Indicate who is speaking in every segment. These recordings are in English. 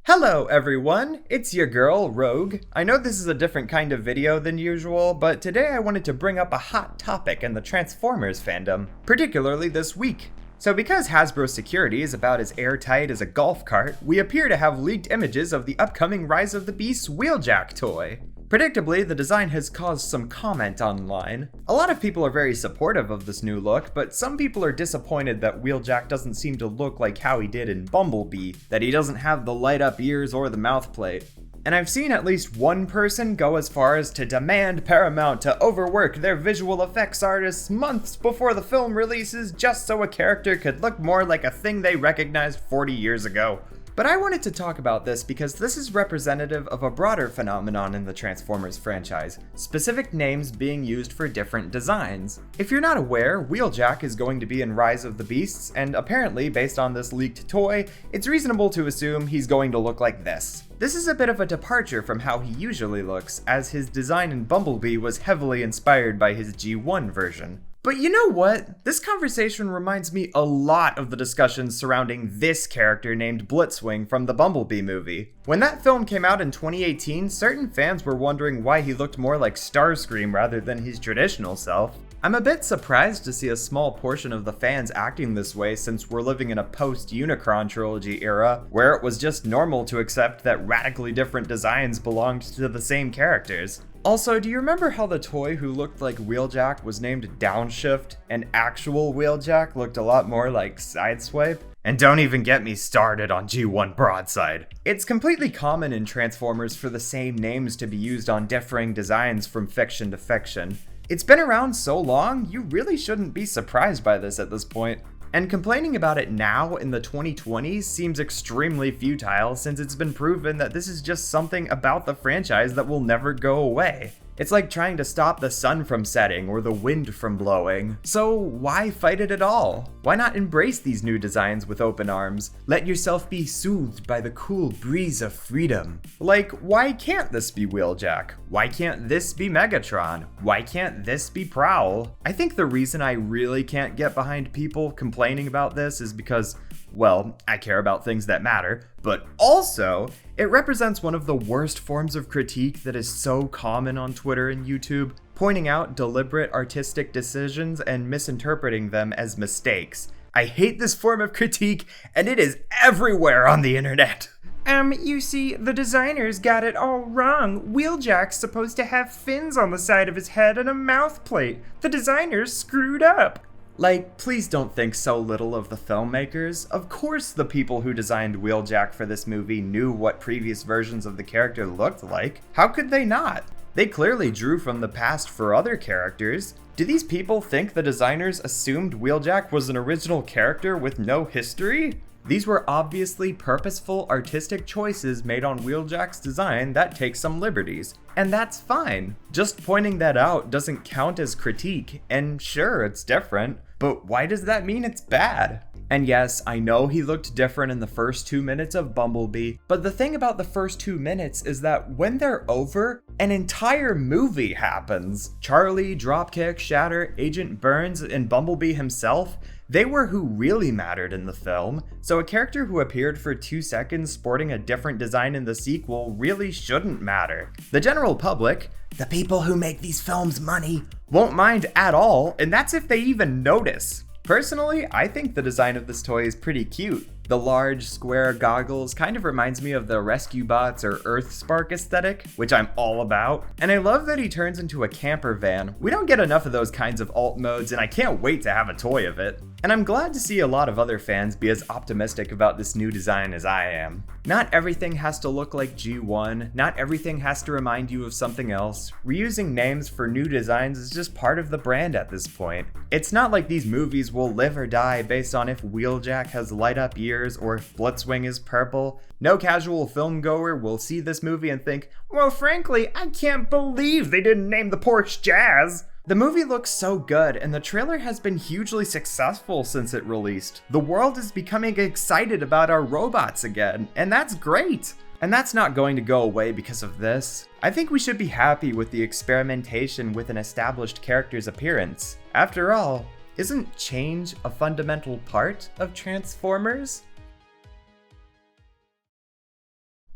Speaker 1: Hello everyone, it's your girl, Rogue. I know this is a different kind of video than usual, but today I wanted to bring up a hot topic in the Transformers fandom, particularly this week. So because Hasbro security is about as airtight as a golf cart, we appear to have leaked images of the upcoming Rise of the Beasts Wheeljack toy. Predictably, the design has caused some comment online. A lot of people are very supportive of this new look, but some people are disappointed that Wheeljack doesn't seem to look like how he did in Bumblebee, that he doesn't have the light up ears or the mouth plate. And I've seen at least one person go as far as to demand Paramount to overwork their visual effects artists months before the film releases just so a character could look more like a thing they recognized 40 years ago. But I wanted to talk about this because this is representative of a broader phenomenon in the Transformers franchise, specific names being used for different designs. If you're not aware, Wheeljack is going to be in Rise of the Beasts, and apparently, based on this leaked toy, it's reasonable to assume he's going to look like this. This is a bit of a departure from how he usually looks, as his design in Bumblebee was heavily inspired by his G1 version. But you know what? This conversation reminds me a lot of the discussions surrounding this character named Blitzwing from the Bumblebee movie. When that film came out in 2018, certain fans were wondering why he looked more like Starscream rather than his traditional self. I'm a bit surprised to see a small portion of the fans acting this way since we're living in a post-Unicron trilogy era, where it was just normal to accept that radically different designs belonged to the same characters. Also, do you remember how the toy who looked like Wheeljack was named Downshift, and actual Wheeljack looked a lot more like Sideswipe? And don't even get me started on G1 Broadside. It's completely common in Transformers for the same names to be used on differing designs from fiction to fiction. It's been around so long, you really shouldn't be surprised by this at this point. And complaining about it now in the 2020s seems extremely futile since it's been proven that this is just something about the franchise that will never go away. It's like trying to stop the sun from setting or the wind from blowing. So why fight it at all? Why not embrace these new designs with open arms? Let yourself be soothed by the cool breeze of freedom. Like, why can't this be Wheeljack? Why can't this be Megatron? Why can't this be Prowl? I think the reason I really can't get behind people complaining about this is because, well, I care about things that matter, but also, it represents one of the worst forms of critique that is so common on Twitter and YouTube, pointing out deliberate artistic decisions and misinterpreting them as mistakes. I hate this form of critique, and it is everywhere on the internet. You see, the designers got it all wrong. Wheeljack's supposed to have fins on the side of his head and a mouth plate. The designers screwed up. Like, please don't think so little of the filmmakers. Of course the people who designed Wheeljack for this movie knew what previous versions of the character looked like. How could they not? They clearly drew from the past for other characters. Do these people think the designers assumed Wheeljack was an original character with no history? These were obviously purposeful artistic choices made on Wheeljack's design that take some liberties. And that's fine. Just pointing that out doesn't count as critique, and sure, it's different, but why does that mean it's bad? And yes, I know he looked different in the first 2 minutes of Bumblebee, but the thing about the first 2 minutes is that when they're over, an entire movie happens. Charlie, Dropkick, Shatter, Agent Burns, and Bumblebee himself, they were who really mattered in the film, so a character who appeared for 2 seconds sporting a different design in the sequel really shouldn't matter. The general public, the people who make these films money, won't mind at all, and that's if they even notice. Personally, I think the design of this toy is pretty cute. The large, square goggles kind of reminds me of the Rescue Bots or Earth Spark aesthetic, which I'm all about. And I love that he turns into a camper van. We don't get enough of those kinds of alt modes, and I can't wait to have a toy of it. And I'm glad to see a lot of other fans be as optimistic about this new design as I am. Not everything has to look like G1, not everything has to remind you of something else. Reusing names for new designs is just part of the brand at this point. It's not like these movies will live or die based on if Wheeljack has light up ears or if Blitzwing is purple. No casual film goer will see this movie and think, well, frankly, I can't believe they didn't name the Porsche Jazz. The movie looks so good, and the trailer has been hugely successful since it released. The world is becoming excited about our robots again, and that's great! And that's not going to go away because of this. I think we should be happy with the experimentation with an established character's appearance. After all, isn't change a fundamental part of Transformers?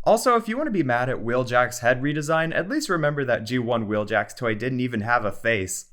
Speaker 1: Also, if you want to be mad at Wheeljack's head redesign, at least remember that G1 Wheeljack's toy didn't even have a face.